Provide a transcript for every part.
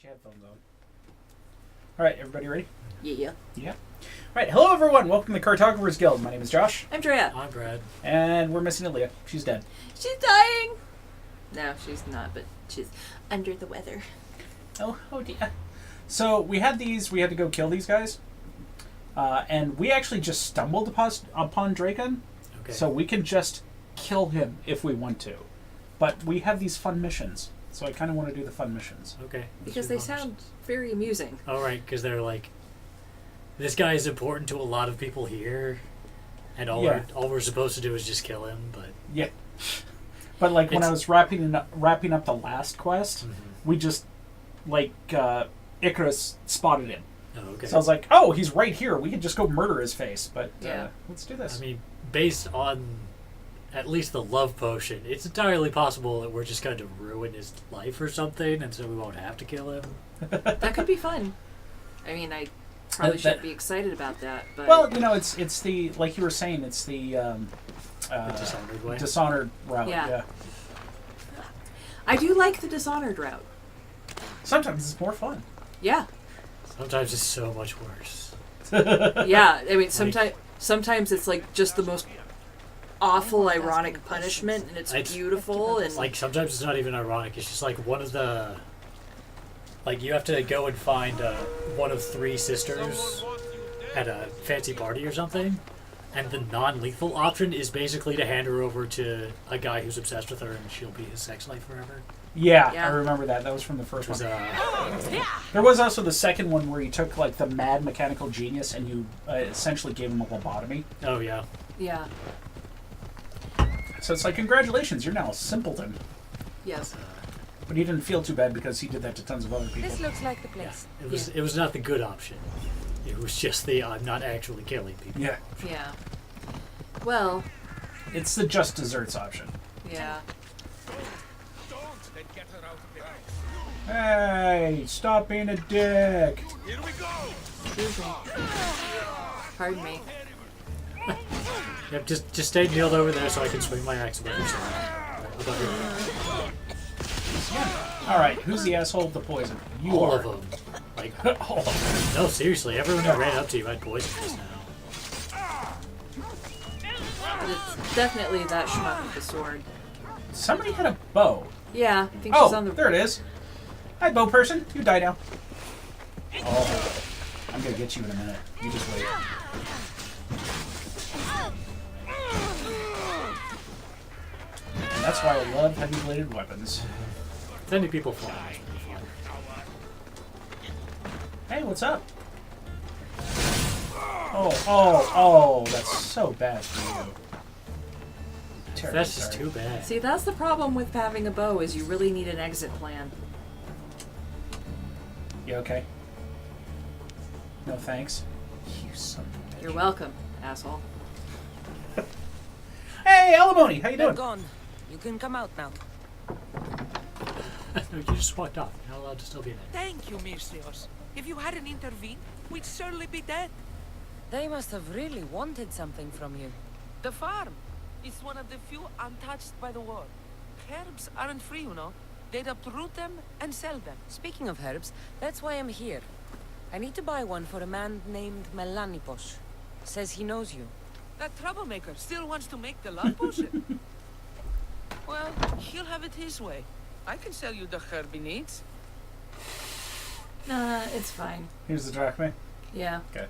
Get your headphones on. All right, everybody ready? Yeah. Yeah. All right, hello everyone. Welcome to the Cartographers Guild. My name is Josh. I'm Drea. I'm Brad. And we're missing Aaliyah. She's dead. She's dying. No, she's not, but she's under the weather. Oh dear. So we had to go kill these guys. And we actually just stumbled upon Draken. Okay. So we can just kill him if we want to. But we have these fun missions. So I kind of want to do the fun missions. Okay. Because they sound very amusing. Oh, right, because they're like, this guy is important to a lot of people here, and all we're supposed to do is just kill him, but... Yeah. But like when I was wrapping up the last quest, we just, like, Icarus spotted him. Oh, okay. So I was like, oh, he's right here. We could just go murder his face. But let's do this. I mean, based on at least the love potion, it's entirely possible that we're just going to ruin his life or something, and so we won't have to kill him. That could be fun. I mean, I probably shouldn't be excited about that, but... Well, you know, it's the, like you were saying, it's the Dishonored way. Dishonored route. Yeah. I do like the Dishonored route. Sometimes it's more fun. Yeah. Sometimes it's so much worse. Yeah, I mean, sometimes it's like just the most awful, ironic punishment, and it's beautiful, and... Like, sometimes it's not even ironic, it's just like one of the... Like, you have to go and find one of three sisters at a fancy party or something, and the non-lethal option is basically to hand her over to a guy who's obsessed with her, and she'll be his sex life forever. Yeah, I remember that. That was from the first one. There was also the second one where you took, like, the mad mechanical genius and you essentially gave him a lobotomy. Oh, yeah. Yeah. So it's like, congratulations, you're now a simpleton. Yes. But he didn't feel too bad because he did that to tons of other people. This looks like the place. Yeah. It was not the good option. It was just the I'm not actually killing people. Yeah. Yeah. Well... It's the just desserts option. Yeah. Hey, stop being a dick. Here we go. Excuse me. Pardon me. Yep, just stay kneeled over there so I can swing my axe above your side. Alright, who's the asshole with the poison? You All are. of them. Like, All of them. no, seriously, everyone who ran up to you had poison just now. But it's definitely that schmuck with the sword. Somebody had a bow. Yeah, I think she's on the... there it is. Hi, bow person. You die now. Oh, I'm gonna get you in a minute. You just wait. And that's why I love heavy-bladed weapons. Many people fall. Hey, what's up? Oh, that's so bad for you. Terribly That's just sorry. too bad. See, that's the problem with having a bow, is you really need an exit plan. You okay? No thanks. You son of a bitch. You're welcome, asshole. Hey, Alimony, how you They're doing? gone. You can come out now. No, you just walked off. You're not allowed to still be there. Thank you, Mircios. If you hadn't intervened, we'd surely be dead. They must have really wanted something from you. The farm. It's one of the few untouched by the war. Herbs aren't free, you know. They'd uproot them and sell them. Speaking of herbs, that's why I'm here. I need to buy one for a man named Melanipos. Says he knows you. That troublemaker still wants to make the love potion. Well, he'll have it his way. I can sell you the herb he needs. Nah, it's fine. Here's the drachma. Yeah. Okay.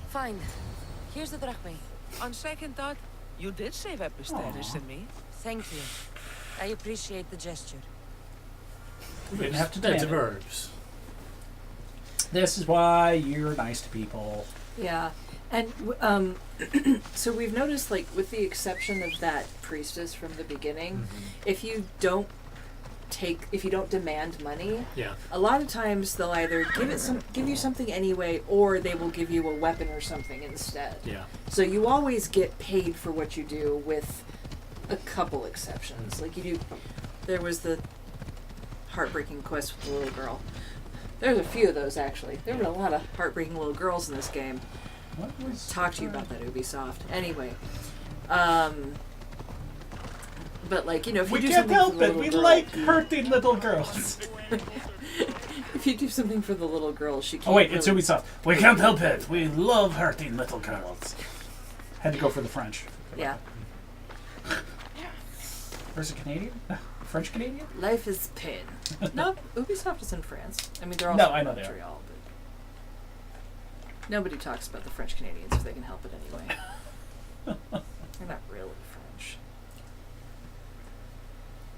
Fine. Here's the drachma. On second thought, you did save Episteris and me. Thank you. I appreciate the gesture. We didn't have to Beds demand of it. herbs. This is why you're nice to people. Yeah. And, so we've noticed, like, with the exception of that priestess from the beginning, if you don't demand money, a lot of times they'll either give you something anyway, or they will give you a weapon or something instead. Yeah. So you always get paid for what you do, with a couple exceptions. Like, there was the heartbreaking quest with the little girl. There's a few of those, actually. There were a lot of heartbreaking little girls in this game. What was... Talk to you about that, Ubisoft. Anyway. But, like, you know, if you We do can't something help for the it. little We girl, like hurting little girls. if if you do something for the little girl, she can't. Oh wait, it's Ubisoft. We can't help it. We love hurting little girls. Had to go for the French. Yeah. Where's the Canadian? French Canadian? Life is pain. No, Ubisoft is in France. I mean, they're also No, I in know they are. Montreal, but nobody talks about the French Canadians if they can help it anyway. They're not really French.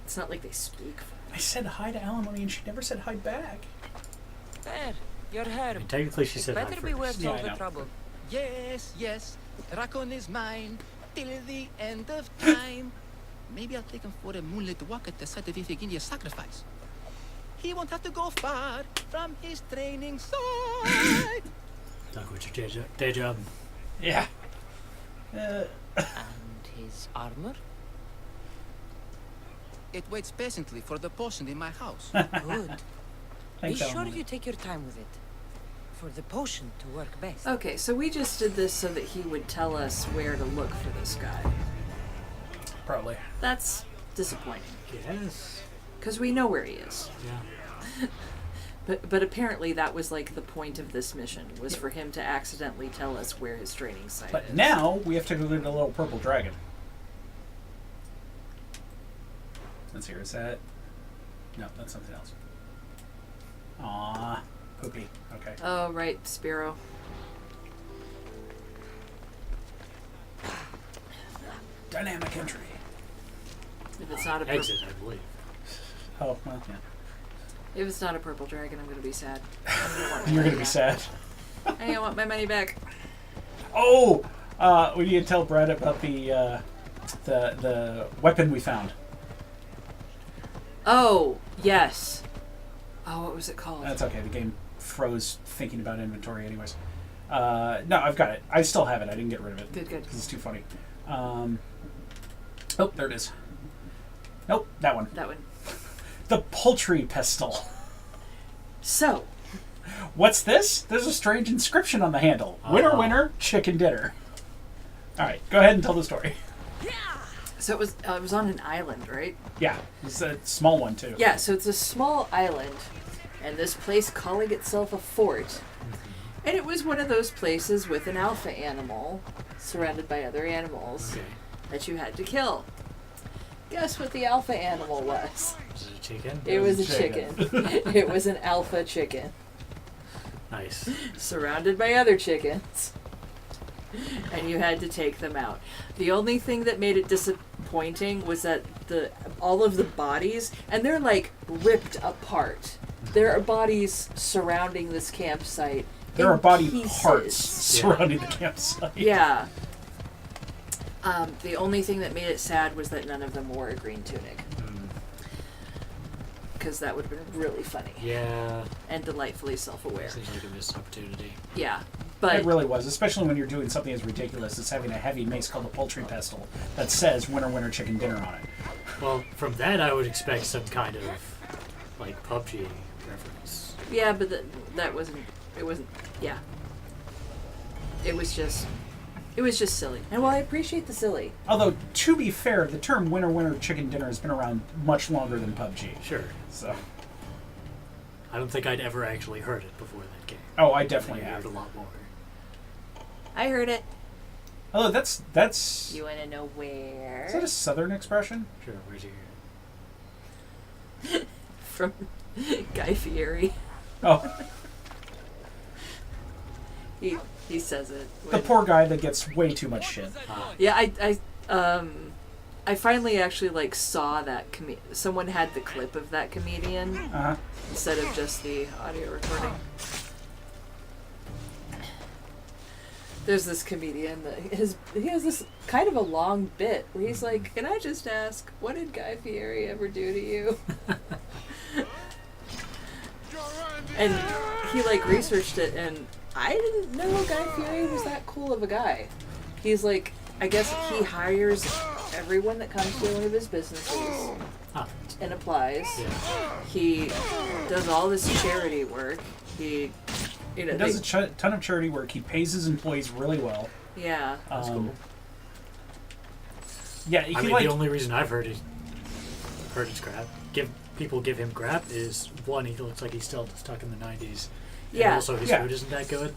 It's not like they speak French. I said hi to Alimony and she never said hi back. There, you're I her. mean, technically, she said Better hi be worth first. Yeah, all I the know. trouble. Yes, yes. Raccoon is mine till the end of time. Maybe I'll take him for a moonlit walk at the site of Iphigenia's sacrifice. He won't have to go far from his training site. Talk with your day job. Yeah. And his armor? It waits patiently for the potion in my house. Good. Thanks, Be sure Alimony. you take your time with it. For the potion to work best. Okay, so we just did this so that he would tell us where to look for this guy. Probably. That's disappointing, Yes. because we know where he is. Yeah. But apparently that was like the point of this mission, was for him to accidentally tell us where his training site But is. now we have to go to the little purple dragon. Let's hear. Is that? No, that's something else. Aww. Poopy. Okay. Oh, right, Spiro. Dynamic entry. If it's not a Exit, I believe. Oh, well, yeah. if it's not a purple dragon, I'm gonna be sad. I'm gonna want my You're money gonna be back. sad. I want my money back. Oh! We need to tell Brad about the weapon we found. Oh, yes. Oh, what was it called? That's okay. The game froze thinking about inventory anyways. No, I've got it. I still have it. I didn't get rid of it. Good. Because it's too funny. Oh, there it is. Nope, that one. That one. The poultry pistol. So, What's this? There's a strange inscription on the handle. Winner, winner, chicken dinner. All right, go ahead and tell the story. it was on an island, right? Yeah, it's a small one too. Yeah, so it's a small island, and this place calling itself a fort. And it was one of those places with an alpha animal surrounded by other animals Okay. that you had to kill. Guess what the alpha animal was? Was it a chicken? It was a chicken. chicken. It was an alpha chicken, Nice. surrounded by other chickens. And you had to take them out. The only thing that made it disappointing was that all of the bodies, and they're like ripped apart. There are bodies surrounding this campsite. There in are body pieces. parts surrounding the campsite. Yeah. The only thing that made it sad was that none of them wore a green tunic. Because that would have been really funny Yeah. and delightfully self-aware. Seems like a missed opportunity. Yeah. But It really was, especially when you're doing something as ridiculous as having a heavy mace called a poultry pestle that says "Winner, winner, chicken dinner" on it. Well, from that, I would expect some kind of, like, PUBG reference. yeah, but that wasn't. It wasn't. Yeah. It was just silly. And while I appreciate the silly, Although, to be fair, the term "Winner, winner, chicken dinner" has been around much longer than PUBG. Sure. So, I don't think I'd ever actually heard it before that game. oh, I I definitely heard have. a lot more. I heard it. Although that's You want to know where? is that a Southern expression? Sure, where'd you hear it? From Guy Fieri. Oh, He says it. the when- poor guy that gets way too much shit. Yeah, I finally actually like saw that someone had the clip of that comedian Uh huh. instead of just the audio recording. There's this comedian that he has this kind of a long bit where he's like, "Can I just ask, what did Guy Fieri ever do to you?" And he like researched it, and I didn't know Guy Fieri was that cool of a guy. He's like, I guess he hires everyone that comes to one of his businesses Ah, and applies. yeah. He does all this charity work. He does a ton of charity work. He pays his employees really well. Yeah. That's cool. Yeah, he I mean, like the only reason I've heard his crap. people give him crap is, one, he looks like he's still stuck in the 90s. And Yeah. also, his food isn't that good.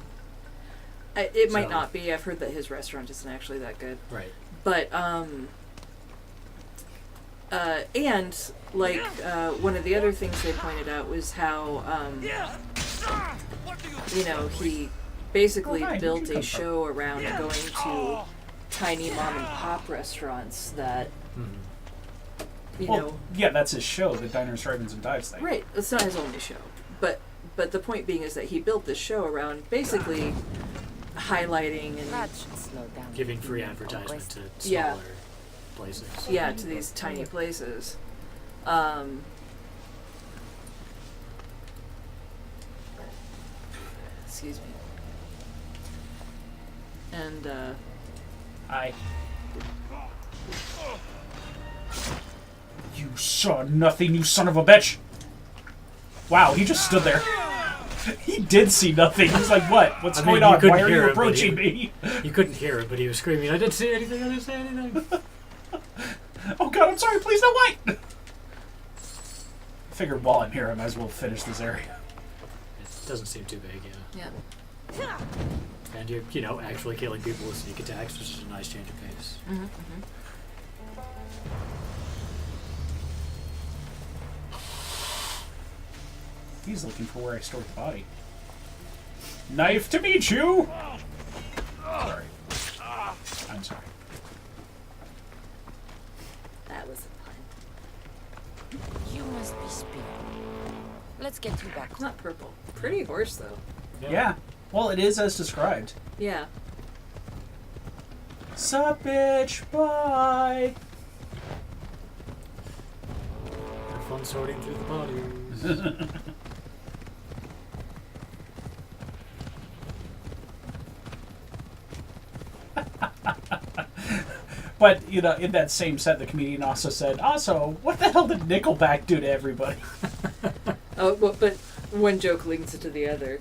It might not be. I've heard that his restaurant isn't actually that good. Right. But, and, like, one of the other things they pointed out was how, you know, he basically built a show around going to tiny mom and pop restaurants that, you know. Yeah, that's his show, the Diners, Drive-Ins, and Dives thing. Right. It's not his only show. But the point being is that he built this show around basically highlighting and That should slow down. Giving free advertisement to smaller Yeah. places. yeah, to these tiny places. Excuse me. And You saw nothing, you son of a bitch! Wow, he just stood there. He did see nothing. He's like, what? What's going on? Why are you approaching me? You couldn't hear it, but he was screaming, I didn't see anything, I didn't see anything. Oh god, I'm sorry, please don't wait! I figured while I'm here, I might as well finish this area. It doesn't seem too big, yeah. yeah. And you're, you know, actually killing people with sneak attacks, which is a nice change of pace. He's looking for where I stored the body. Knife to meet you! Sorry. I'm sorry. That was a pun. You must be Spear. Let's get you back. It's not purple. Pretty horse though. Yeah. Well, it is as described. Yeah. Sup, bitch? Bye! Have fun sorting through the bodies. But, you know, in that same set, the comedian also said, also, what the hell did Nickelback do to everybody? Oh, but one joke links it to the other.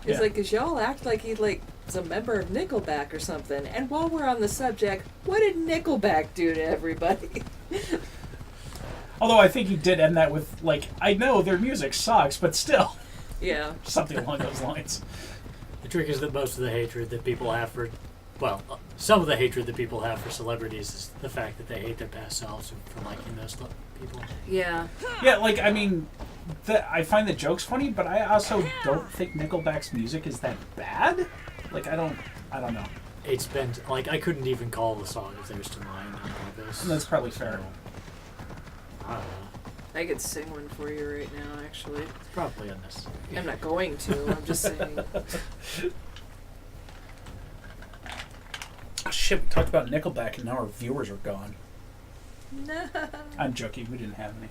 It's Yeah. like, 'cause y'all act like he like is a member of Nickelback or something. And while we're on the subject, what did Nickelback do to everybody? Although I think he did end that with, like, I know their music sucks, but still. Yeah. Something along those lines. The trick is that most of the hatred that people have for, well, some of the hatred that people have for celebrities is the fact that they hate their past selves for liking those people. Yeah. Yeah, like, I mean, I find the jokes funny, but I also don't think Nickelback's music is that bad. Like, I don't know. It's been, like, I couldn't even call the song of theirs to mine on purpose. And that's probably fair. I don't know. I could sing one for you right now, actually. It's probably unnecessary. I'm not going to. I'm just saying. Oh, shit, we talked about Nickelback and now our viewers are gone. No. I'm joking, we didn't have any.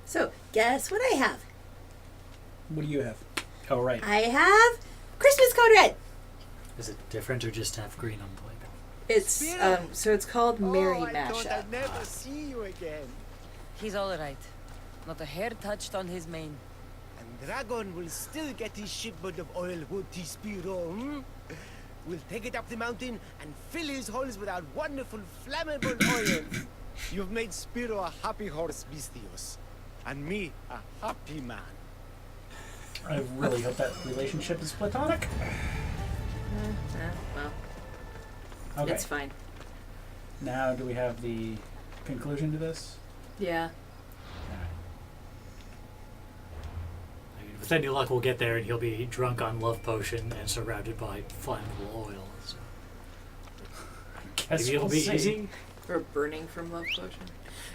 So, guess what I have? What do you have? Oh, right. I have Christmas Code Red. Is it different or just have green on the label? It's so it's called Merry I thought Mashup. I'd never see you again. He's all right. Not a hair touched on his mane. And Dragon will still get his shipment of oil, won't he, Spiro? Hmm? We'll take it up the mountain and fill his holes with our wonderful flammable oil. You've made Spiro a happy horse, Vistios. And me a happy man. I really hope that relationship is platonic. Well, Okay. it's fine. Now, do we have the conclusion to this? Yeah. I mean, with any luck, we'll get there and he'll be drunk on love potion and surrounded by flammable oil. So Guess maybe it'll we'll be see. easy. Or burning from love potion.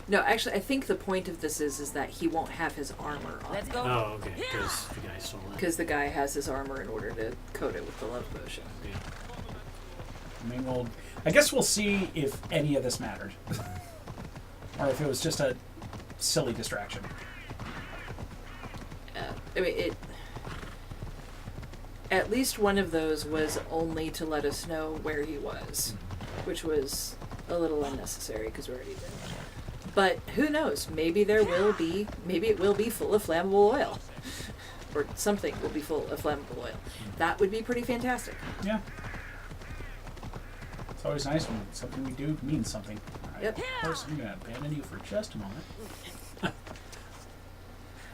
No, actually, I think the point of this is that he won't have his armor on. Let's go. Oh, okay. Because the guy stole that. Because the guy has his armor in order to coat it with the love potion. Yeah. I mean, I guess we'll see if any of this mattered. Or if it was just a silly distraction. I mean, at least one of those was only to let us know where he was, which was a little unnecessary because we already did. But who knows? Maybe it will be full of flammable oil. Or something will be full of flammable oil. That would be pretty fantastic. Yeah. It's always nice when something we do means something. All right. Yep. First, I'm going to abandon you for just a moment.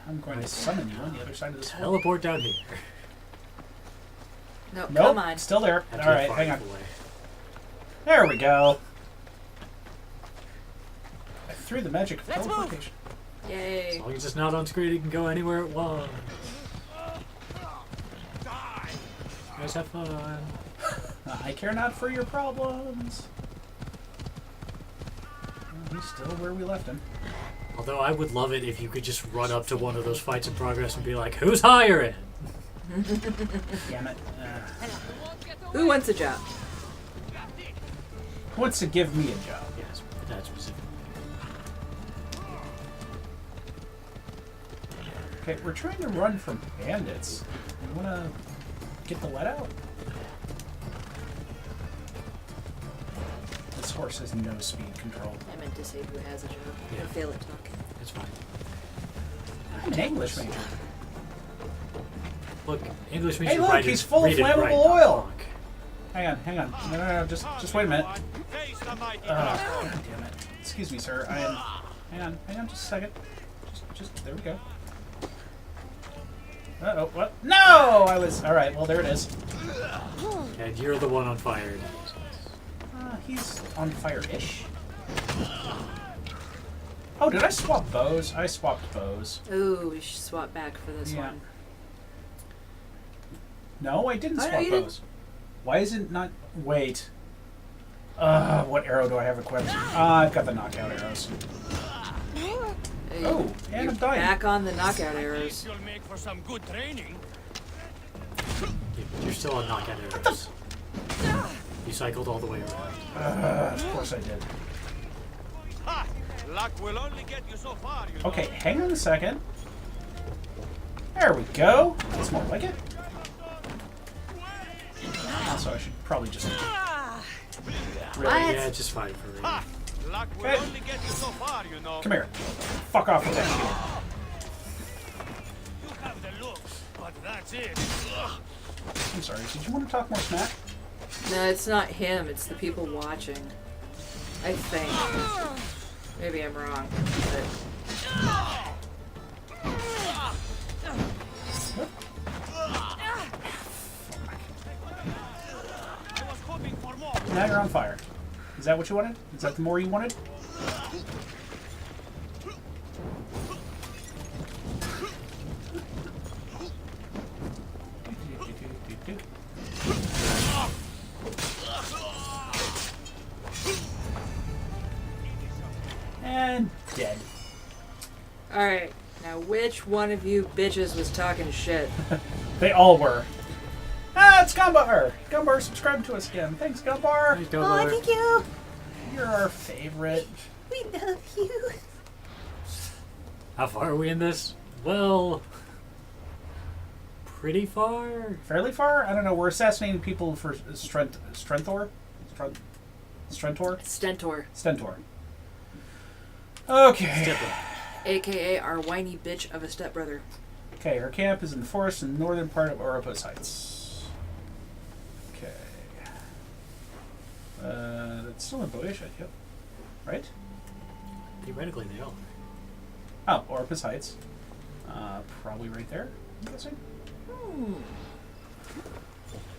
I'm going to summon you on the other side of this hole. Teleport down here. Nope, Nope, come on. still there. That's All right, far hang on. away. There we go. I threw the magic of Let's move. teleportation. As Yay. long as it's not on screen, it can go anywhere it wants. You guys have fun. I care not for your problems. Well, he's still where we left him. Although I would love it if you could just run up to one of those fights in progress and be like, "Who's hiring?" Damn it. Who wants a job? Who wants to give me a job? Yes, that's specific. Okay, we're trying to run from bandits. You want to get the let out? This horse has no speed control. I meant to say who has a job. Yeah. I fail at talking. It's fine. I'm an English major. Look, English means Hey, you look, write he's it, full of read it flammable right, not oil. wrong. Hang on. No, just wait a minute. God damn it. Excuse me, sir. Hang on, just a second. Just, there we go. Uh-oh, what? No! Alright, well, there it is. And you're the one on fire. He's on fire-ish. Oh, did I swap bows? I swapped bows. Ooh, we should swap back for this Yeah. one. No, I didn't Oh, no, swap you didn't? bows. Why is it not... Wait. What arrow do I have equipped? I've got the knockout arrows. Hey, Oh, and you're I'm dying. back on the knockout arrows. You'll make for some good training. You're still on knockout arrows. You cycled all the way around. Of course I did. Ha! Luck will only get you so far, you know. Okay, hang on a second. There we go. That's more like it. Also, I should probably just... Really? What? Yeah, just fine for me. Ha! Luck will Hey. only get you so far, you know. Come here. Fuck off with that shit. You have the looks, but that's it. I'm sorry, did you want to talk more smack? No, it's not him. It's the people watching. I think. Maybe I'm wrong. But I was hoping for more. Now you're on fire. Is that what you wanted? Is that the more you wanted? And dead. alright. Now which one of you bitches was talking shit? They all were. Ah, it's Gumbar! Gumbar, subscribe to us again. Thanks, Gumbar! Thanks, Go Oh, Boy. thank you. You're our favorite. We love you. How far are we in this? Well, pretty far. Fairly far? I don't know. We're assassinating people for Strentor? Stentor. Okay. Step up. AKA our whiny bitch of a stepbrother. Okay, our camp is in the forest in the northern part of Oropos Heights. Okay. That's still in Boeotia, yep. Right? Theoretically, they are. Oh, Oropos Heights. Probably right there, I'm guessing.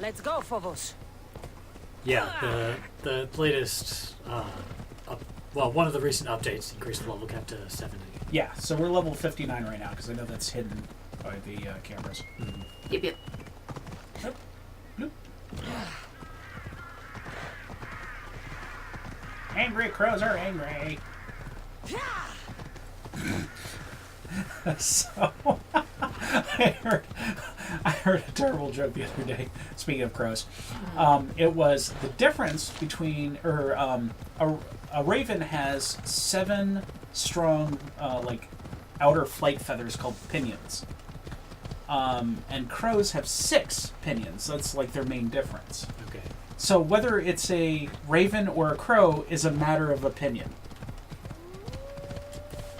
Let's go, Phobos. Yeah, the latest, well, one of the recent updates increased the level cap to 70. Yeah, so we're level 59 right now, because I know that's hidden by the cameras. Yep, yep. Yep. Bloop. Angry crows are angry. So, I heard a terrible joke the other day. Speaking of crows, it was the difference between, a raven has 7 strong, outer flight feathers called pinions, and crows have 6 pinions. That's like their main difference. Okay. So whether it's a raven or a crow is a matter of opinion.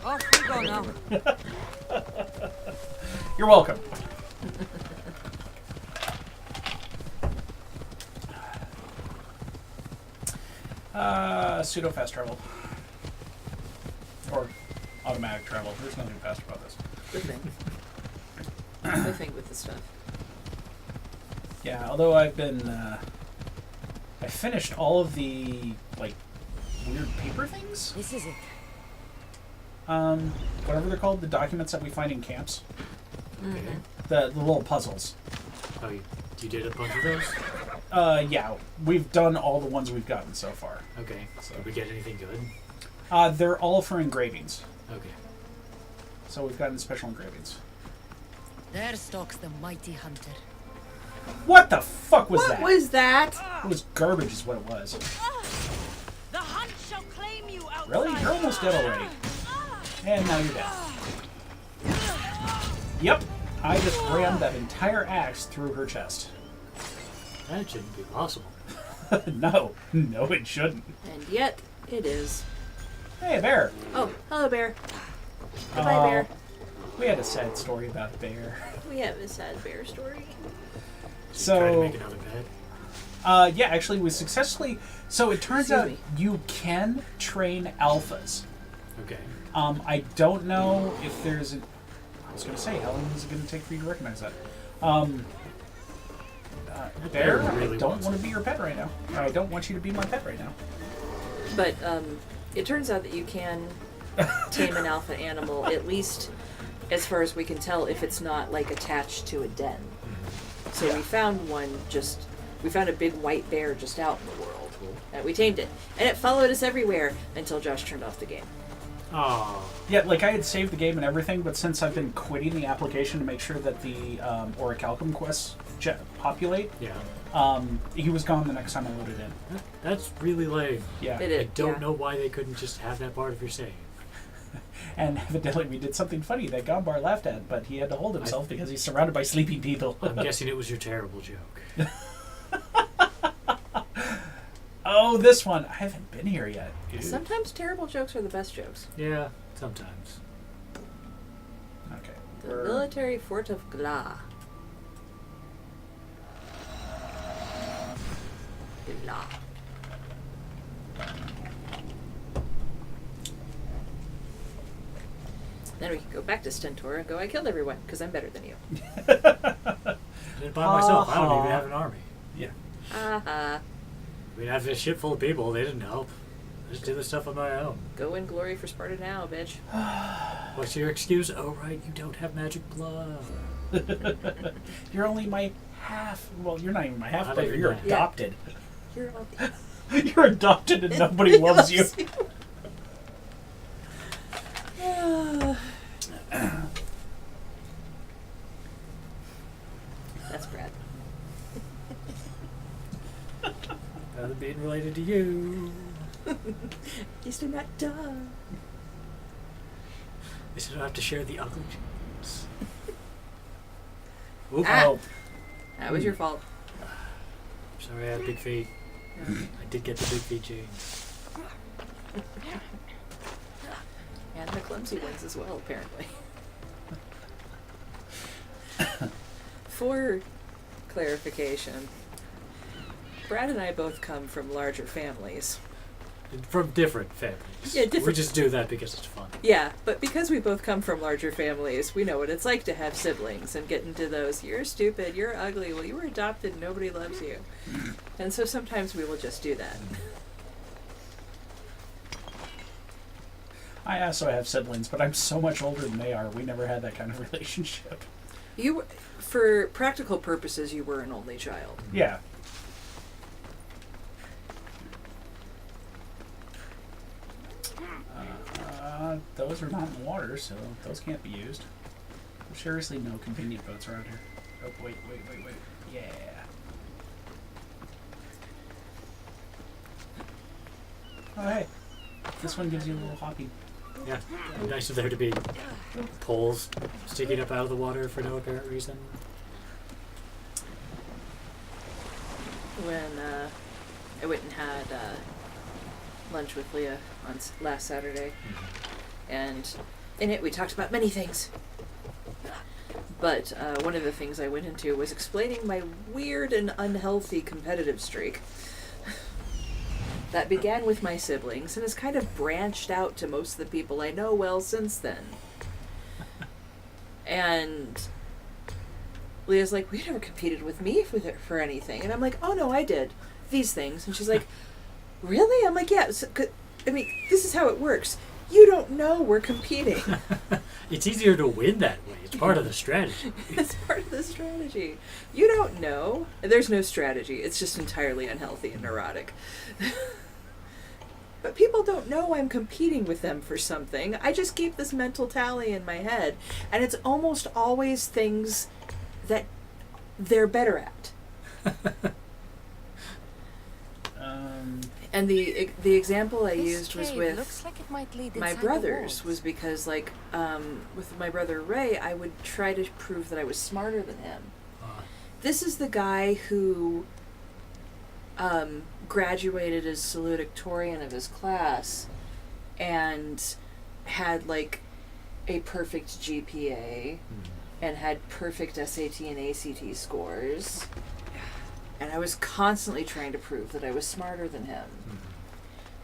Off we go now. You're welcome. Pseudo fast travel. Or automatic travel. There's nothing fast about this. The thing. The thing with the stuff. Yeah, although I've been, I finished all of the, like, weird paper things? This is it. Whatever they're called, the documents that we find in camps. Okay. The little puzzles. Oh, you did a bunch of those? Yeah, we've done all the ones we've gotten so far. Okay. So- Did we get anything good? They're all for engravings. Okay. So we've gotten special engravings. There stalks the mighty hunter. What the fuck was What that? was that? It was garbage is what it was. The hunt shall claim you outside. Really? You're almost dead already. And now you're dead. Yep. I just rammed that entire axe through her chest. That shouldn't be possible. No, it shouldn't. And yet, it is. Hey, a bear. Oh, hello, bear. Goodbye, bear. We had a sad story about a bear. We have a sad bear story. So, trying to So, make another bed? yeah, actually, we successfully. So it turns Excuse out me. you can train alphas. Okay. I don't know if there's. I was going to say, how long is it going to take for you to recognize that? Bear, really I don't wants want to be your pet right now. I don't want you to be my pet right now. But it turns out that you can tame an alpha animal, at least as far as we can tell, if it's not like attached to a den. So we found we found a big white bear just out in the world. And we tamed it. And it followed us everywhere until Josh turned off the game. Oh. Yeah, like I had saved the game and everything, but since I've been quitting the application to make sure that the Orichalcum quests populate, Yeah. he was gone the next time I loaded in. That's really lame. Yeah. It I is. don't know why they couldn't just have that part of your save. And evidently we did something funny that Gombar laughed at, but he had to hold himself because he's surrounded by sleeping people. I'm guessing it was your terrible joke. Oh, this one. I haven't been here yet. Dude. Sometimes terrible jokes are the best jokes. Yeah, sometimes. Okay. The we're- military fort of Gla. Gla. Then we can go back to Stentor and go, I killed everyone, because I'm better than you. I did it by myself. I don't even have an army. Yeah. Haha. I mean, I have a ship full of people. They didn't help. I just did this stuff on my own. Go in glory for Sparta now, bitch. What's your excuse? Oh, right, you don't have magic blood. You're only my half. Well, you're not even my half Not player. even You're that. adopted. You're all You're adopted and nobody loves you. That's Brad. Rather being related to you. He's not done. They still have to share the ugly genes. Oop. Ah. Oh, That was your fault. Sorry, I have big feet. I did get the big feet gene. And the clumsy ones as well, apparently. For clarification, Brad and I both come from larger families. From different families. Yeah, We different- just do that because it's fun. Yeah, but because we both come from larger families, we know what it's like to have siblings and get into those, you're stupid, you're ugly, well, you were adopted, nobody loves you. And so sometimes we will just do that. I also have siblings, but I'm so much older than they are. We never had that kind of relationship. You, for practical purposes, you were an only child. Yeah. Those are not in the water, so those can't be used. There's seriously no convenient boats around here. Oh, wait. Yeah. Oh, hey. This one gives you a little hoppy. Yeah. It'd be nice of there to be poles sticking up out of the water for no apparent reason. When I went and had lunch with Leah on last Saturday, and in it we talked about many things. But one of the things I went into was explaining my weird and unhealthy competitive streak. That began with my siblings and has kind of branched out to most of the people I know well since then. And Leah's like, "We never competed with me for anything." And I'm like, "Oh no, I did. These things." And she's like, "Really?" I'm like, "Yeah. So, I mean, this is how it works. You don't know we're competing." It's easier to win that way. It's part of the strategy. It's part of the strategy. You don't know. There's no strategy. It's just entirely unhealthy and neurotic. But people don't know I'm competing with them for something. I just keep this mental tally in my head. And it's almost always things that they're better at. And the example I used was with looks like it might lead my inside the brothers, walls. was because like with my brother Ray, I would try to prove that I was smarter than him. This is the guy who graduated as salutatorian of his class and had like a perfect GPA and had perfect SAT and ACT scores. And I was constantly trying to prove that I was smarter than him.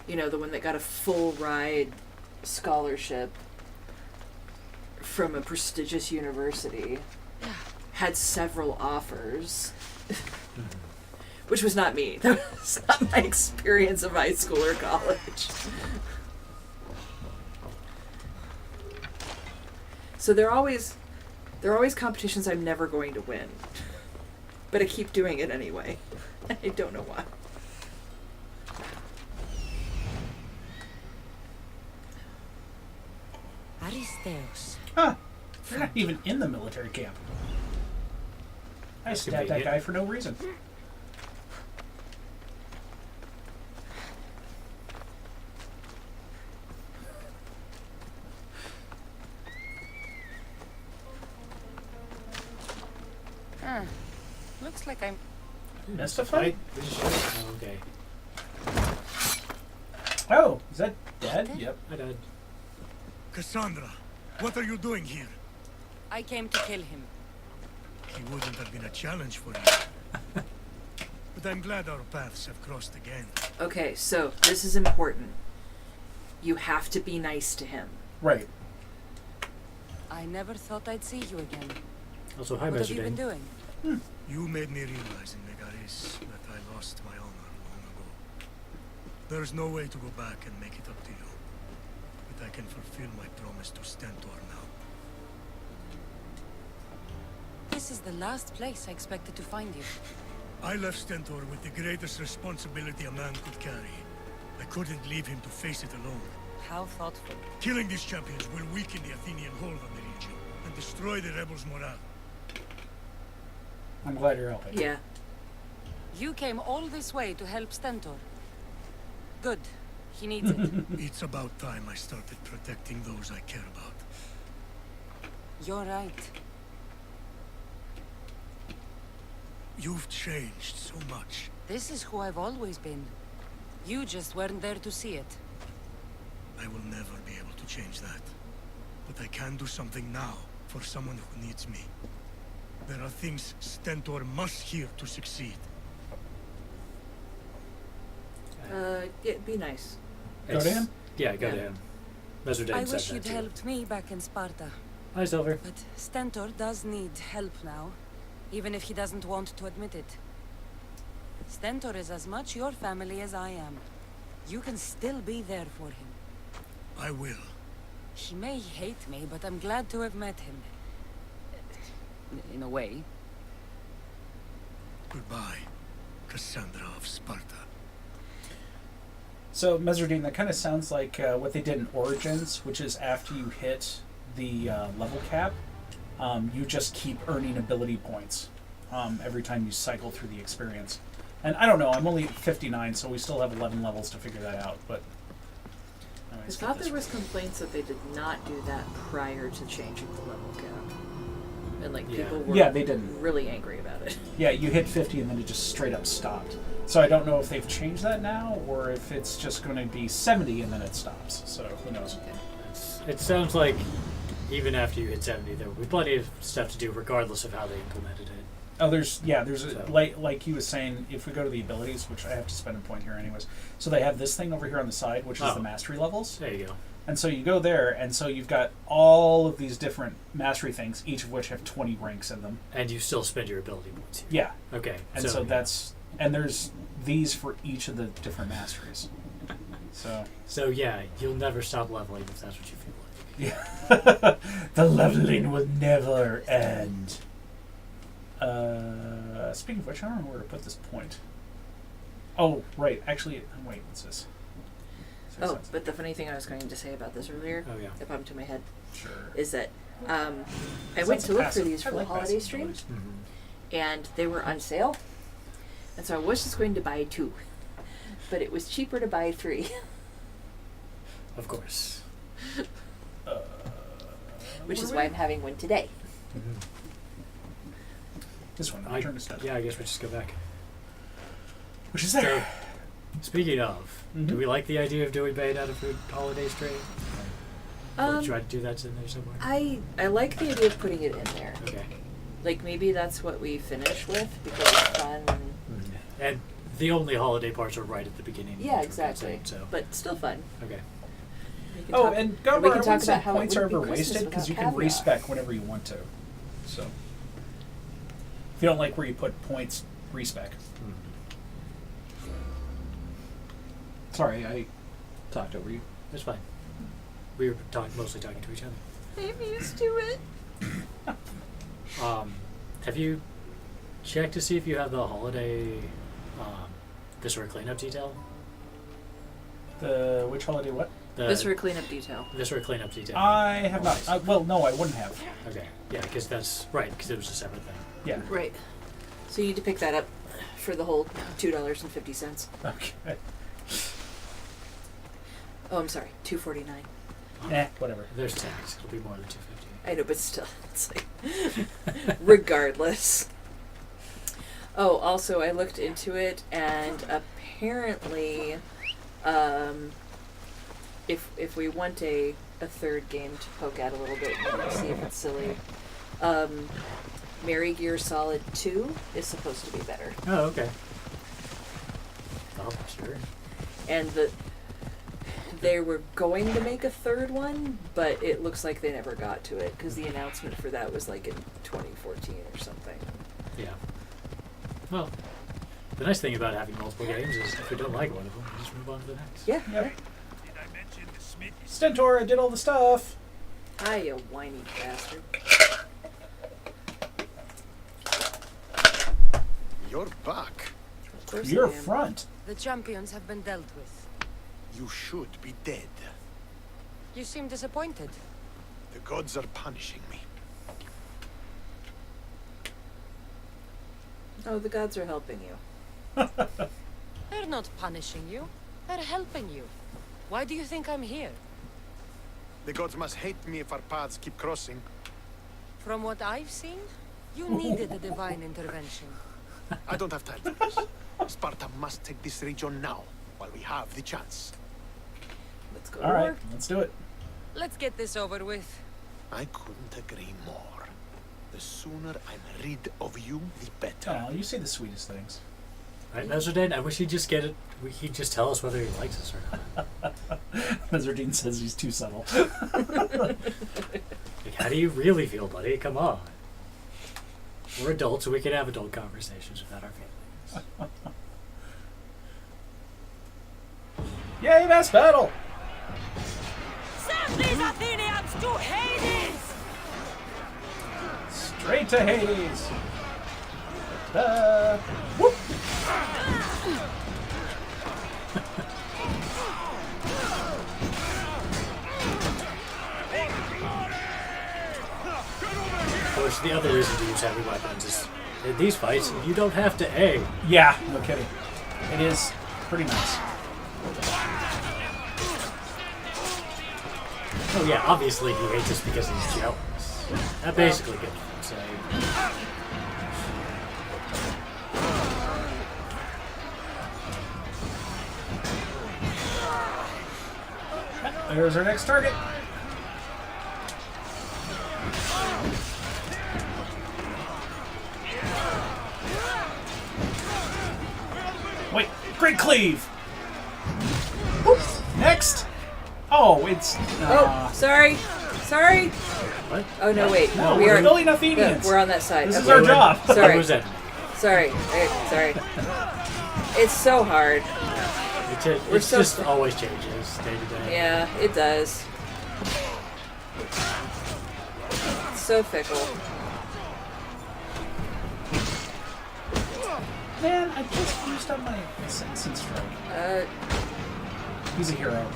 You know, the one that got a full ride scholarship from a prestigious university, had several offers, which was not me. That was not my experience of high school or college. So they're always competitions I'm never going to win. But I keep doing it anyway. I don't know why. Aristeos. Huh. You're not even in the military camp. I stabbed that guy for no reason. Looks like I'm... Missed a fight? Oh, okay. Oh, is that dead? Yep. I died. Cassandra, what are you doing here? I came to kill him. He wouldn't have been a challenge for you. But I'm glad our paths have crossed again. Okay, so this is important. You have to be nice to him. Right. I never thought I'd see you again. Also, hi, What have you been Meserdane. doing? You made me realize in Megaris that I lost my honor long ago. There's no way to go back and make it up to you. But I can fulfill my promise to Stentor now. This is the last place I expected to find you. I left Stentor with the greatest responsibility a man could carry. I couldn't leave him to face it alone. How thoughtful. Killing these champions will weaken the Athenian hold on the region and destroy the rebels' morale. I'm glad you're helping. Yeah. You came all this way to help Stentor. Good. He needs it. It's about time I started protecting those I care about. You're right. You've changed so much. This is who I've always been. You just weren't there to see it. I will never be able to change that. But I can do something now for someone who needs me. There are things Stentor must hear to succeed. Yeah, be nice. Go to him? Yeah, go Yeah. to him. Meserdane I said wish that you'd too. helped me back in Sparta. Hi, Silver. But Stentor does need help now, even if he doesn't want to admit it. Stentor is as much your family as I am. You can still be there for him. I will. He may hate me, but I'm glad to have met him. In a way. Goodbye, Cassandra of Sparta. So, Meserdine, that kind of sounds like what they did in Origins, which is after you hit the level cap, you just keep earning ability points every time you cycle through the experience. And I don't know, I'm only at 59, so we still have 11 levels to figure that out, but... I thought there was complaints that they did not do that prior to changing the level cap. And like people were Yeah, they didn't. really angry about it. Yeah, you hit 50 and then it just straight up stopped. So I don't know if they've changed that now, or if it's just going to be 70 and then it stops. So who knows? It sounds like even after you hit 70, there will be plenty of stuff to do regardless of how they implemented it. Oh, there's So- like he was saying, if we go to the abilities, which I have to spend a point here anyways. So they have this thing over here on the side, which is Oh. the mastery levels. There you go. And so you go there, and so you've got all of these different mastery things, each of which have 20 ranks in them. And you still spend your ability points here. Yeah. Okay. And so and there's these for each of the different masteries. So yeah, you'll never stop leveling if that's what you feel like. yeah, the leveling will never end. Speaking of which, I don't know where to put this point. Oh, right. Actually, wait. What's this? Oh, but the funny thing I was going to say about this earlier, Oh, yeah. that popped into my head, Sure. is that I Sounds went to look passive. for these I for like the holiday passive stream, abilities. and they were on sale. And so I was just going to buy 2, but it was cheaper to buy 3, Of course. which Where is are why we? I'm having one today. This one. My turn to start. Yeah, I guess we just go back. Which is So, there. speaking of, do Mhm. we like the idea of doing Bayonetta for holiday stream? Or try to do that in there somewhere? I like the idea of putting it in there. Okay. Like maybe that's what we finish with because it's fun. And, And the only holiday parts are right at the beginning. yeah, which we can exactly. say, So But still fun. okay. We can Oh, talk- and we Gumbar, I can wouldn't talk say about how it points are wouldn't ever be Christmas wasted because you without can caviar. respec whenever you want to. So if you don't like where you put points, respec. Sorry, I talked over you. That's fine. We were mostly talking to each other. I'm used to it. Have you checked to see if you have the holiday viscera cleanup detail? The which holiday? What? The Viscera cleanup detail. viscera cleanup detail. I have not. Well, no, I wouldn't have. Okay. Yeah, because that's right. Because it was a separate thing. Yeah. Right. So you need to pick that up for the whole $2.50. Okay. Oh, I'm sorry, $2.49. Whatever. There's tax. It'll be more than 250. I know, but still, it's like, regardless. Oh, also, I looked into it, and apparently, if we want a third game to poke at a little bit and see if it's silly, Mary Gear Solid 2 is supposed to be better. Oh, okay. Oh, sure. And they were going to make a third one, but it looks like they never got to it because the announcement for that was like in 2014 or something. Yeah. Well, the nice thing about having multiple games is if we don't like one of them, we just move on to the next. Yeah. Yep. Stentor, I did all the stuff. Hi, you whiny bastard. You're back. Of course Your I am. front. The champions have been dealt with. You should be dead. You seem disappointed. The gods are punishing me. Oh, the gods are helping you. They're not punishing you. They're helping you. Why do you think I'm here? The gods must hate me if our paths keep crossing. From what I've seen, you needed a divine intervention. I don't have time for this. Sparta must take this region now, while we have the chance. Let's go All to right, war. let's do it. Let's get this over with. I couldn't agree more. The sooner I'm rid of you, the better. Oh, you say the sweetest things. Right, Nezardine, I wish he'd just get it. He'd just tell us whether he likes us or not. Nezardine says he's too subtle. Like, how do you really feel, buddy? Come on. We're adults, so we can have adult conversations without our feelings. Yay, mass battle! Send these Athenians to Hades! Straight to Hades. Ta-da. Whoop! Of course, the other reason to use heavy weapons is in these fights, you don't have to A. Yeah, no kidding. It is pretty nice. Oh yeah, obviously he hates us because he's jealous. That basically could say. There's our next target. Great cleave. Oop. Next. Oh, it's. Oh, sorry. Sorry. What? Oh no, wait. No, we we're are. building Athenians. We're on that side. This is Okay. our job. Sorry. Who was that? Sorry. Sorry. It's so hard. It so just st- always changes day to day. Yeah, it does. It's so fickle. Man, I just used up my assassin strike. He's a hero.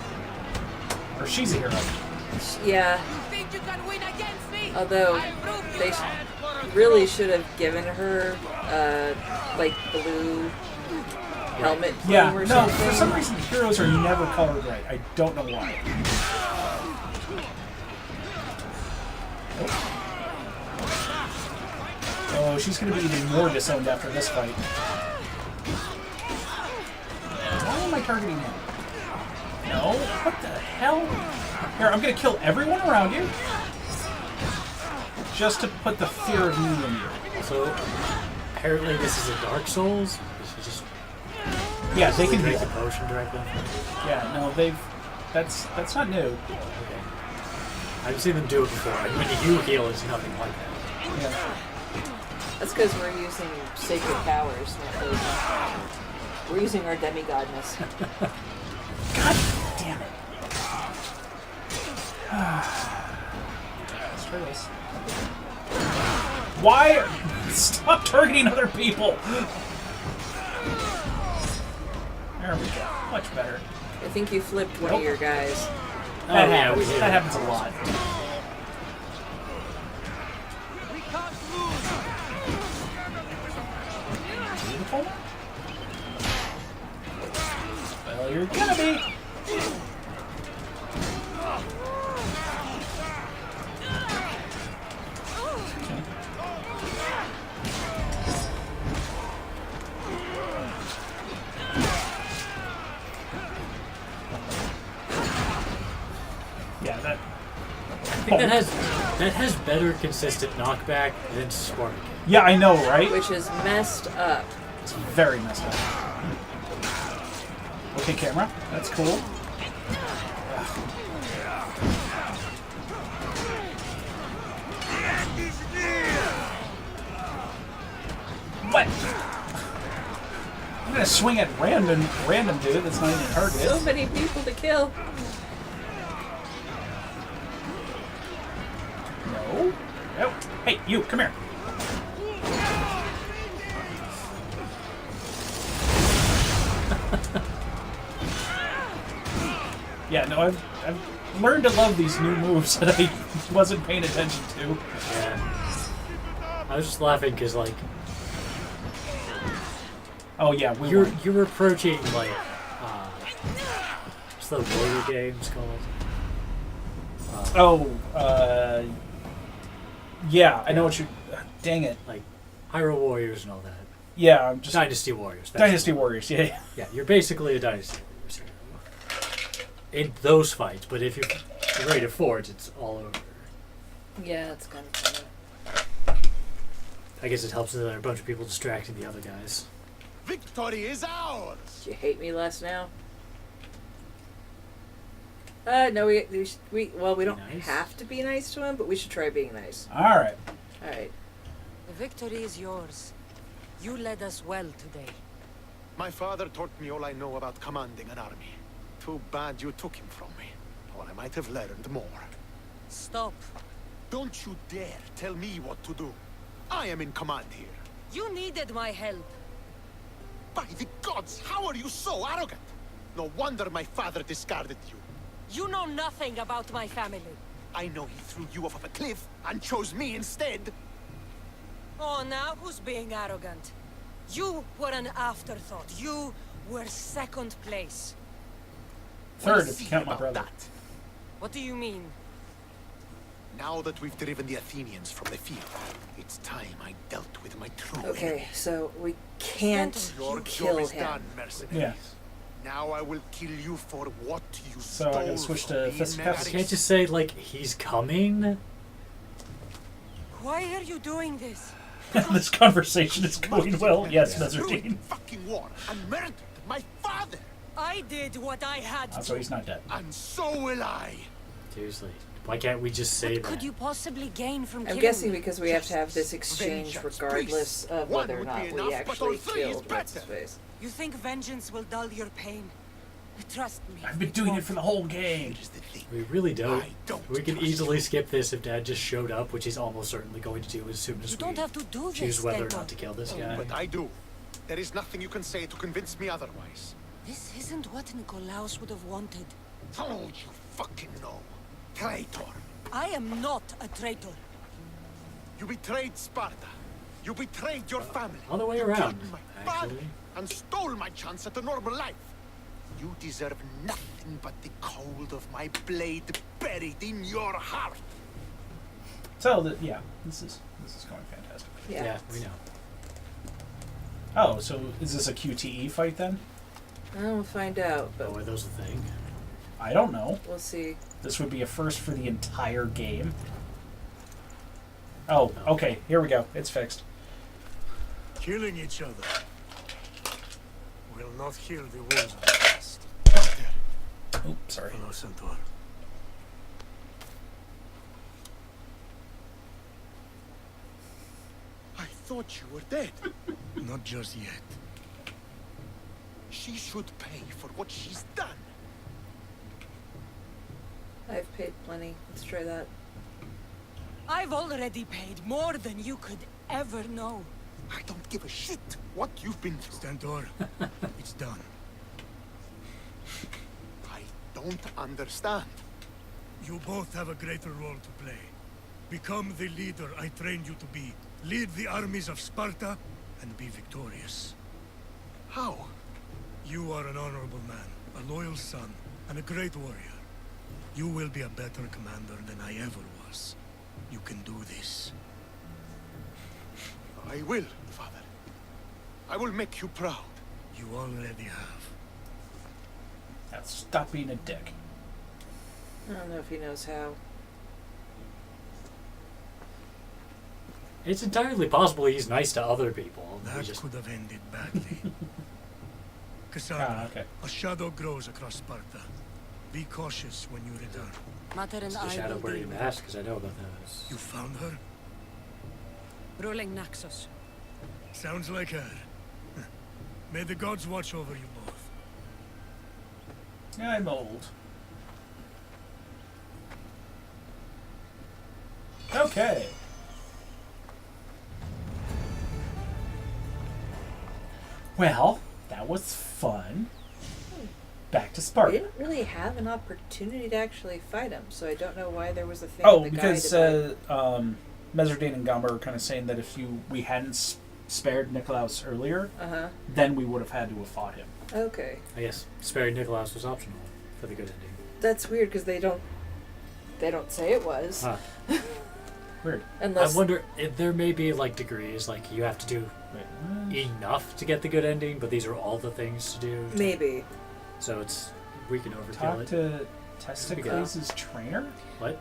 Or she's a hero. Yeah. Think you can win against me? Although they really should have given her like blue helmet plume Yeah, or no, something. for some reason heroes are never colored right. I don't know why. Oh, she's going to be even more disowned after this fight. Why am I targeting him? No? What the hell? Here, I'm going to kill everyone around you. Just to put the fear of me in you. So apparently this is a Dark Souls. This is just Yeah, they can drink heal. the potion directly. Yeah, no, they've... That's not new. Okay. I've seen them do it before. And when you heal, it's nothing like that. Yeah. That's because we're using sacred powers, not those. We're using our demigodness. God damn it. Let's try this. Why? Stop targeting other people! There we go. Much better. I think you flipped one of your guys. That yeah, happens. we did. That happens a lot. Beautiful. Well, you're gonna be. Yeah, that. I think that has better consistent knockback than Spark. Yeah, I know, right? Which is messed up. It's very messed up. Okay, camera. That's cool. What? I'm gonna swing at random dude that's not even a target. So many people to kill. No. Nope. Hey, you, come here. Yeah, no, I've learned to love these new moves that I wasn't paying attention to. Yeah. I was just laughing because like Oh yeah, we won. you're approaching like what's the warrior games called? Yeah, I know what you. Dang it. Like Hyrule Warriors and all that. Yeah, I'm just Dynasty Warriors. That's Dynasty Warriors. Yeah. Yeah, you're basically a Dynasty Warriors hero. In those fights, but if you're ready to forge, it's all over. Yeah, it's kind of funny. I guess it helps that there are a bunch of people distracting the other guys. Victory is ours! Do you hate me less now? No, we don't nice. have to be nice to him, but we should try being nice. All right. All right. The victory is yours. You led us well today. My father taught me all I know about commanding an army. Too bad you took him from me, or I might have learned more. Stop. Don't you dare tell me what to do. I am in command here. You needed my help. By the gods, how are you so arrogant? No wonder my father discarded you. You know nothing about my family. I know he threw you off of a cliff and chose me instead. Oh, now who's being arrogant? You were an afterthought. You were second place. Third, We'll if you see count my about brother. that. What do you mean? Now that we've driven the Athenians from the field, it's time I dealt with my true Okay, enemy. so we can't Your kill job is him. done, mercenary. Yeah. Now I will kill you for what you So I stole gotta switch from to me, fisticuffs. You Megaris. can't just say like he's coming. Why are you doing this? This conversation is going well. Yes, Ruined Mezzardine. fucking war and murdered My father! I did what I had So to. he's not dead. And so will I! Seriously. Why can't we just say What that? could you possibly gain from I'm killing guessing me? because we have to have this exchange Vengeance, regardless of One whether or would not be we enough, but all actually three is killed what's his better. face. You think vengeance will dull your pain? Trust me. I've been doing it for the whole game. Here's the thing. We really don't. I don't We can trust easily you. skip this if Dad just showed up, which he's almost certainly going to do as soon as You we don't have to do choose this, whether or Stentor. not to kill this guy. But I do. There is nothing you can say to convince me otherwise. This isn't what Nikolaos would have wanted. Oh, you fucking know. Traitor. I am not a traitor. You betrayed Sparta. You betrayed your family. All the way You around, killed my father actually. and stole my chance at a normal life. You deserve nothing but the cold of my blade buried in your heart. So yeah, this is going fantastic. Yeah. We know. Oh, so is this a QTE fight then? We'll find out, but Oh, are those the thing? I don't know. we'll see. This would be a first for the entire game. Oh, okay. Here we go. It's fixed. Killing each other will not heal the wounds of the past. Oops, sorry. Hello, Centaur. I thought you were dead. Not just yet. She should pay for what she's done. I've paid plenty. Let's try that. I've already paid more than you could ever know. I don't give a shit what you've been through. Stentor, it's done. I don't understand. You both have a greater role to play. Become the leader I trained you to be. Lead the armies of Sparta and be victorious. How? You are an honorable man, a loyal son, and a great warrior. You will be a better commander than I ever was. You can do this. I will, Father. I will make you proud. You already have. Now stop being a dick. I don't know if he knows how. It's entirely possible he's nice to other people. We That just could have ended badly. Cassandra, Okay. a shadow grows across Sparta. Be cautious when you return. Mater and It's the I shadow will wearing deal a with mask, because I know about those. You found her? it. Ruling Naxos. Sounds like her. May the gods watch over you both. Yeah, I'm old. Okay. Well, that was fun. Back to We Sparta. didn't really have an opportunity to actually fight him, so I don't know why there was a thing Oh, in the because guide about... Meserdine and Gamba are kind of saying that if we hadn't spared Nikolaos earlier, Uh-huh. then we would have had to have fought him. Okay. I guess sparing Nikolaos was optional for the good ending. That's weird, because they don't say it was. Huh. Weird. Unless... I wonder if there may be like degrees, like you have to do Wait, what? enough to get the good ending, but these are all the things to do. Maybe. So it's we can overkill Talk it. to Testicles' trainer? What?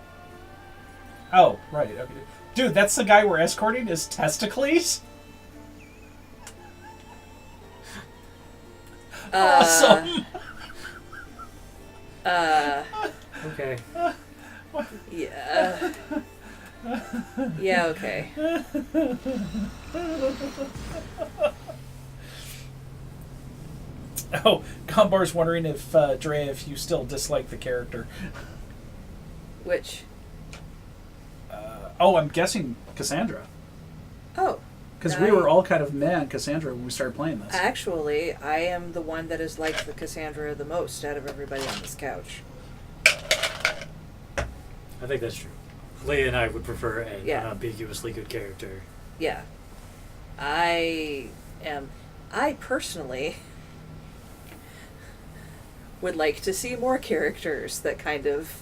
Oh, right. Okay. Dude, that's the guy we're escorting is Testicles? Awesome! Okay. Yeah. Yeah, okay. Oh, Gombar's wondering if, Dre, if you still dislike the character. Which? Oh, I'm guessing Cassandra. Oh. Because we were all kind of meh on Cassandra when we started playing this. Actually, I am the one that has liked the Cassandra the most out of everybody on this couch. I think that's true. Leah and I would prefer an Yeah. unambiguously good character. Yeah. I personally would like to see more characters that kind of...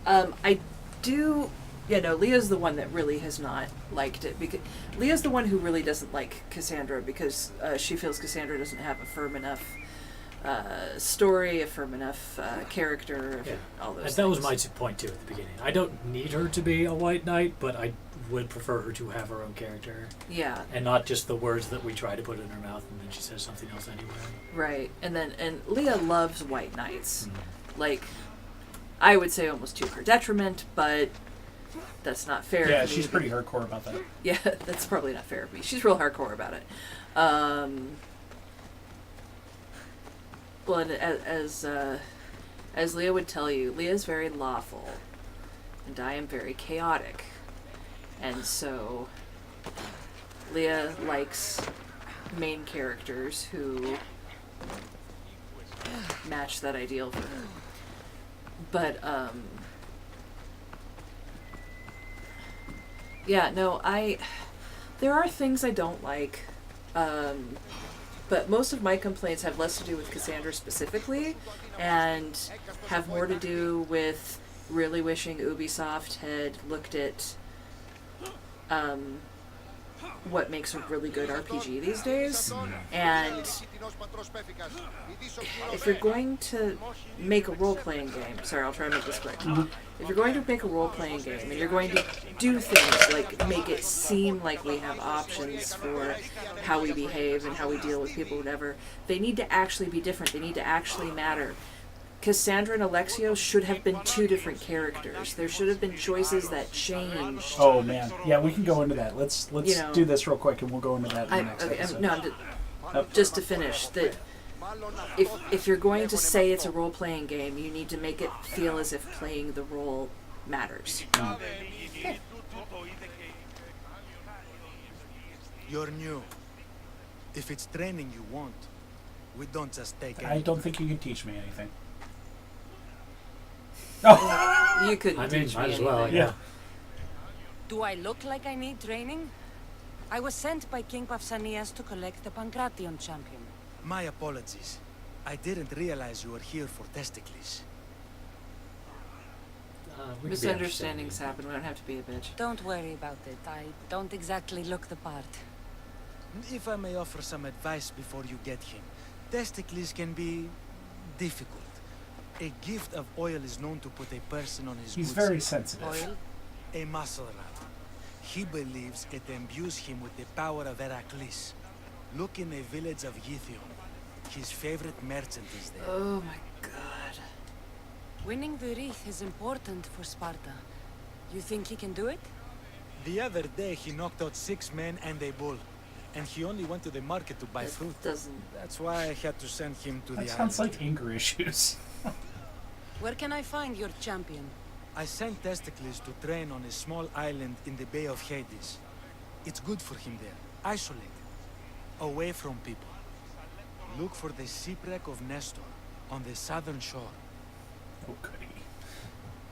I do... Leah's the one that really has not liked it. Because Leah's the one who really doesn't like Cassandra because she feels Cassandra doesn't have a firm enough story, a firm enough character, Yeah. all those That was things. my point too at the beginning. I don't need her to be a white knight, but I would prefer her to have her own character. Yeah. And not just the words that we try to put in her mouth and then she says something else anyway. Right. And Leah loves white knights. Like, I would say almost to her detriment, but that's not fair. Yeah, she's pretty hardcore about that. Yeah, that's probably not fair of me. She's real hardcore about it. Well, and as Leah would tell you, Leah's very lawful, and I am very chaotic. And so, Leah likes main characters who match that ideal for her. But, yeah, no, there are things I don't like, but most of my complaints have less to do with Cassandra specifically, and have more to do with really wishing Ubisoft had looked at, what makes a really good RPG these days. And if you're going to make a role-playing game, sorry, I'll try to make this quick. If you're going to make a role-playing game and you're going to do things like make it seem like we have options for how we behave and how we deal with people, whatever, they need to actually be different. They need to actually matter. Cassandra and Alexio should have been two different characters. There should have been choices that changed. Oh man, yeah, we can go into that. Let's do this real quick, and we'll go into that in the next episode. Just to finish, that if you're going to say it's a role-playing game, you need to make it feel as if playing the role matters. You're new. If it's training you want, we don't just take I don't think you can teach me anything. Oh, you couldn't teach me might as anything. well, yeah. Do I look like I need training? I was sent by King Pausanias to collect the Pancration champion. My apologies. I didn't realize you were here for Testicles. Misunderstandings happen. We don't have to be a bitch. Don't worry about it. I don't exactly look the part. If I may offer some advice before you get him, Testicles can be difficult. A gift of oil is known to put a person on his he's good very side. sensitive. Oil? A muscle rod. He believes it imbues him with the power of Heracles. Look in the village of Yithion. His favorite merchant is there. Oh my god. Winning the wreath is important for Sparta. You think he can do it? The other day he knocked out 6 men and a bull. And he only went to the market to buy fruit. That's why I had to send him to That the sounds island. like anger issues. Where can I find your champion? I sent Testicles to train on a small island in the Bay of Hades. It's good for him there, isolated, away from people. Look for the shipwreck of Nestor on the southern shore. Oh, goody.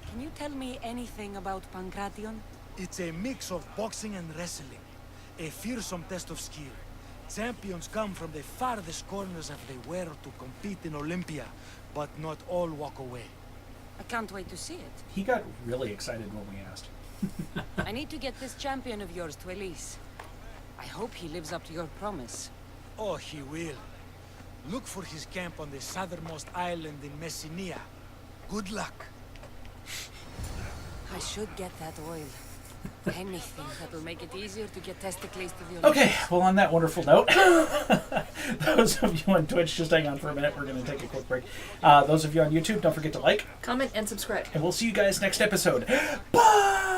Can you tell me anything about Pancration? It's a mix of boxing and wrestling, a fearsome test of skill. Champions come from the farthest corners of the world to compete in Olympia, but not all walk away. I can't wait to see it. He got really excited when we asked. I need to get this champion of yours to Elise. I hope he lives up to your promise. Oh, he will. Look for his camp on the southernmost island in Messenia. Good luck. I should get that oil. Anything that will make it easier to get Testicles to the Olympics. Okay, well, on that wonderful note, those of you on Twitch, just hang on for a minute. We're going to take a quick break. Those of you on YouTube, don't forget to like, comment, and subscribe. and we'll see you guys next episode. Bye!